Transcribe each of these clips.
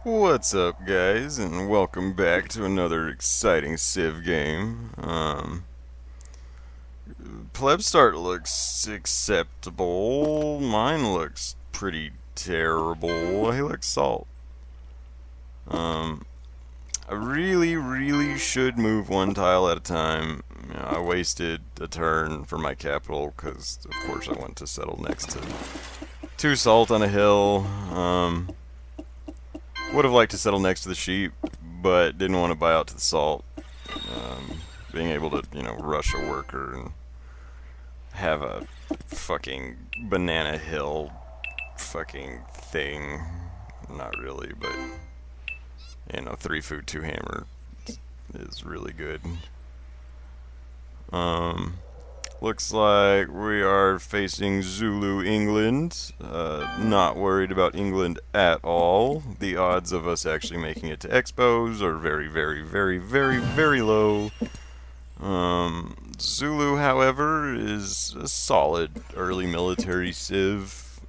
What's up, guys, and welcome back to another exciting Civ game. Pleb start looks acceptable. Mine looks pretty terrible. He looks salt. Um, I really should move one tile at a time. I wasted a turn for my capital because, of course, I went to settle next to two salt on a hill. Would have liked to settle next to the sheep, but didn't want to buy out to the salt. Being able to, rush a worker and have a fucking banana hill fucking thing. Not really, but, 3 food, 2 hammer is really good. Looks like we are facing Zulu, England. Not worried about England at all. The odds of us actually making it to Expos are very low. Zulu, however, is a solid early military civ.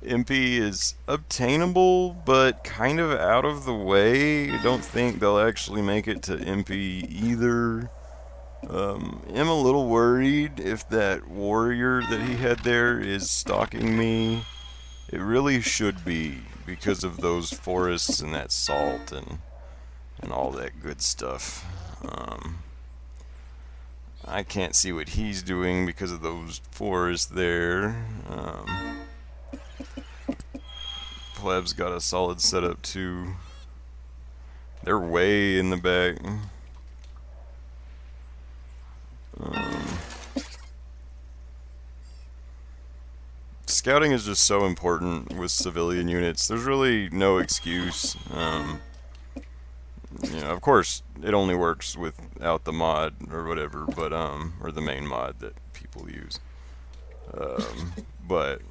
Impy is obtainable, but kind of out of the way. I don't think they'll actually make it to Impy either. Am a little worried if that warrior that he had there is stalking me. It really should be because of those forests and that salt and all that good stuff. I can't see what he's doing because of those forests there. Pleb's got a solid setup too. They're way in the back. Scouting is just so important with civilian units. There's really no excuse. Of course, it only works without the mod or whatever, but or the main mod that people use. But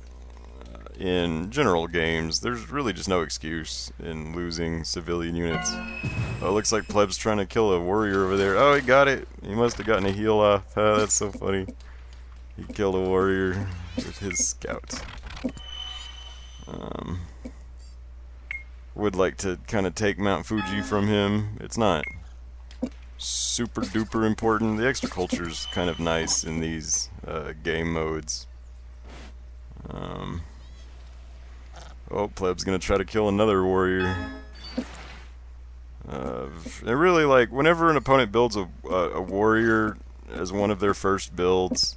in general games, there's really just no excuse in losing civilian units. Oh, looks like Pleb's trying to kill a warrior over there. Oh, he got it. He must have gotten a heal off. Oh, that's so funny. He killed a warrior with his scout. Would like to kind of take Mount Fuji from him. It's not super duper important. The extra culture is kind of nice in these game modes. Oh, Pleb's gonna try to kill another warrior. It really, like, whenever an opponent builds a warrior as one of their first builds,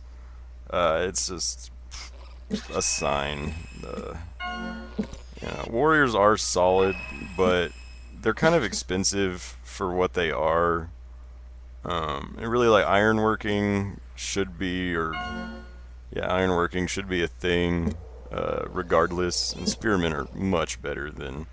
it's just a sign. Warriors are solid, but they're kind of expensive for what they are. And really, like, ironworking should be, ironworking should be a thing, regardless. And spearmen are much better than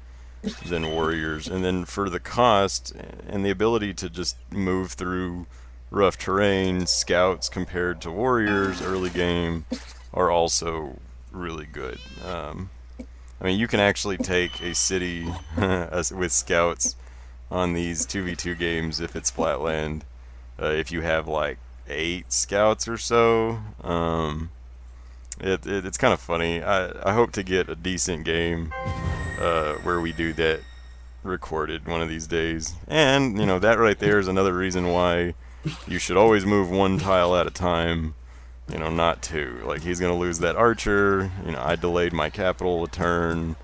warriors. And then for the cost and the ability to just move through rough terrain, scouts compared to warriors early game are also really good. You can actually take a city with scouts on these 2v2 games if it's flatland. If you have like 8 scouts or so, it's kind of funny. I hope to get a decent game where we do that recorded one of these days. And, that right there is another reason why you should always move one tile at a time, not two. Like, he's going to lose that archer. I delayed my capital a turn.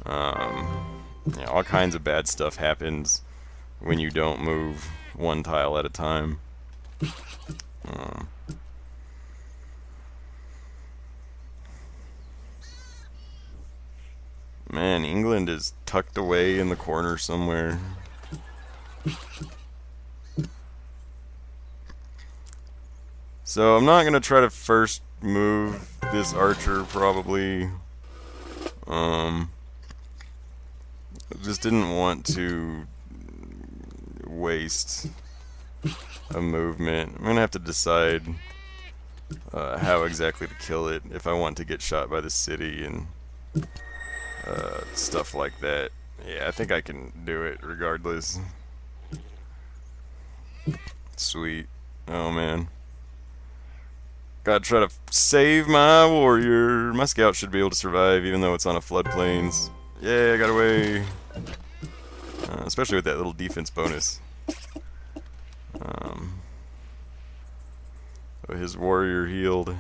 All kinds of bad stuff happens when you don't move one tile at a time. Man, England is tucked away in the corner somewhere. So I'm not going to try to first move this archer, probably. Just didn't want to waste a movement. I'm going to have to decide how exactly to kill it if I want to get shot by the city and stuff like that. Yeah, I think I can do it regardless. Sweet. Oh, man. Gotta try to save my warrior. My scout should be able to survive even though it's on a floodplains. Yeah, I got away. Especially with that little defense bonus. His warrior healed.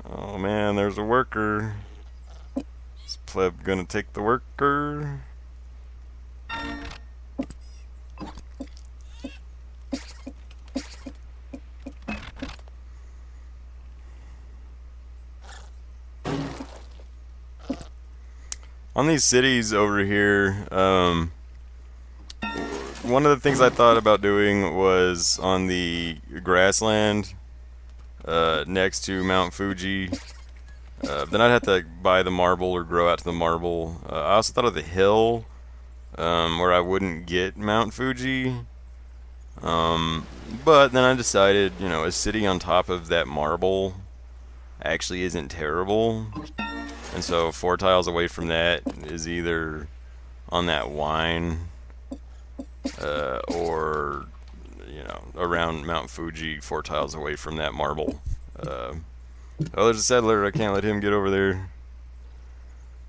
Oh man, there's a worker. Is pleb gonna take the worker? On these cities over here, one of the things I thought about doing was on the grassland next to Mount Fuji. Then I'd have to buy the marble or grow out to the marble. I also thought of the hill where I wouldn't get Mount Fuji. But then I decided, you know, a city on top of that marble actually isn't terrible. And so 4 tiles away from that is either on that wine or, you know, around Mount Fuji, 4 tiles away from that marble. Oh, there's a settler. I can't let him get over there.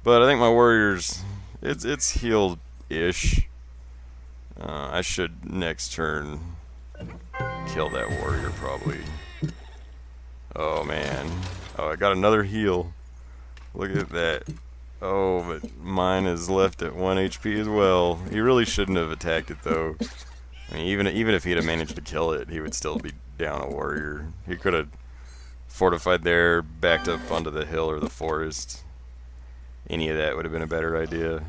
But I think my warriors, it's healed-ish. I should next turn kill that warrior probably. Oh man. Oh, I got another heal. Look at that. Oh, but mine is left at 1 HP as well. He really shouldn't have attacked it though. I mean, even if he'd have managed to kill it, he would still be down a warrior. He could have fortified there, backed up onto the hill or the forest. Any of that would have been a better idea.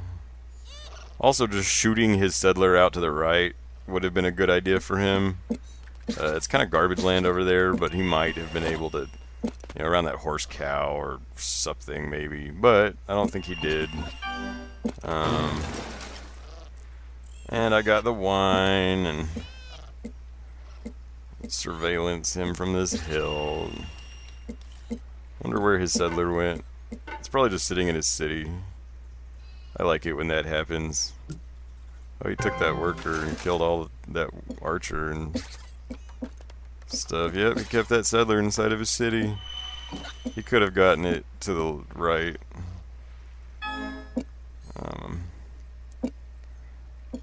Also, just shooting his settler out to the right would have been a good idea for him. It's kind of garbage land over there, but he might have been able to, you know, around that horse cow or something maybe, but I don't think he did. And I got the wine and surveillance him from this hill. Wonder where his settler went. It's probably just sitting in his city. I like it when that happens. Oh, he took that worker and killed all that archer and stuff. Yep, he kept that settler inside of his city. He could have gotten it to the right.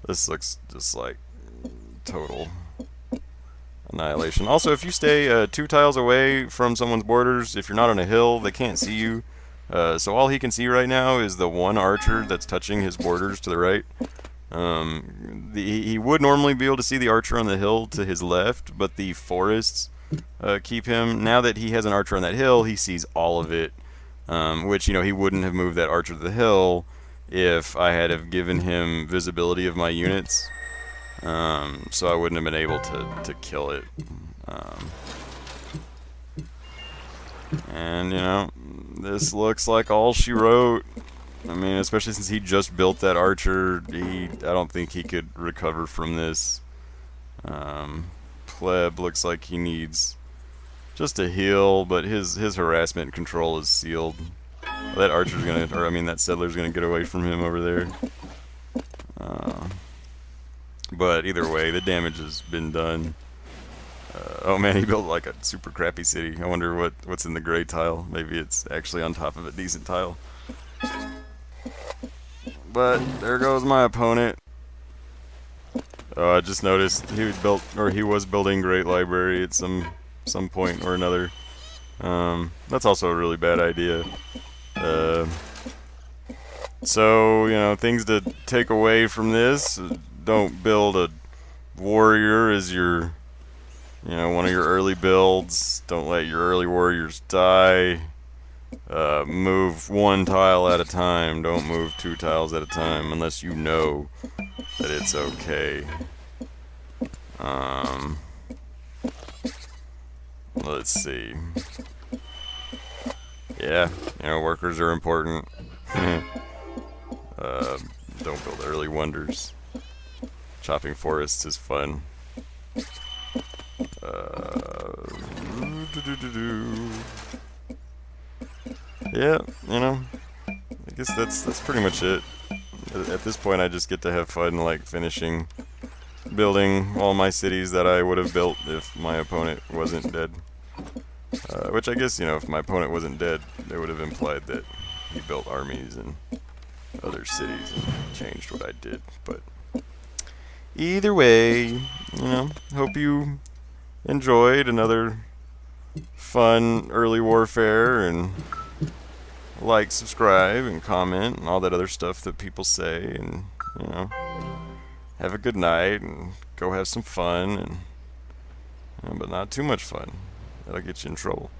This looks just like total annihilation. Also, if you stay 2 tiles away from someone's borders, if you're not on a hill, they can't see you. So all he can see right now is the one archer that's touching his borders to the right. He would normally be able to see the archer on the hill to his left, but the forests keep him. Now that he has an archer on that hill, he sees all of it, which, you know, he wouldn't have moved that archer to the hill if I had have given him visibility of my units. So I wouldn't have been able to kill it. And, you know, this looks like all she wrote. I mean, especially since he just built that archer, I don't think he could recover from this. Pleb looks like he needs just a heal, but his harassment control is sealed. That archer's gonna, or I mean that settler's gonna get away from him over there. But either way, the damage has been done. Oh man, he built like a super crappy city. I wonder what's in the gray tile. Maybe it's actually on top of a decent tile. But there goes my opponent. I just noticed he was building Great Library at some point or another. That's also a really bad idea. So, you know, things to take away from this: don't build a warrior as your, you know, one of your early builds. Don't let your early warriors die. Move 1 tile at a time. Don't move 2 tiles at a time unless you know that it's okay. Let's see. Yeah, you know, workers are important. Don't build early wonders. Chopping forests is fun. Yeah, you know, I guess that's pretty much it. At this point, I just get to have fun, like, finishing building all my cities that I would have built if my opponent wasn't dead. Which I guess, you know, if my opponent wasn't dead, it would have implied that he built armies in other cities and changed what I did. But either way, you know, hope you enjoyed another fun early warfare, and like, subscribe, and comment, and all that other stuff that people say, and, you know, have a good night, and go have some fun, and but not too much fun. That'll get you in trouble.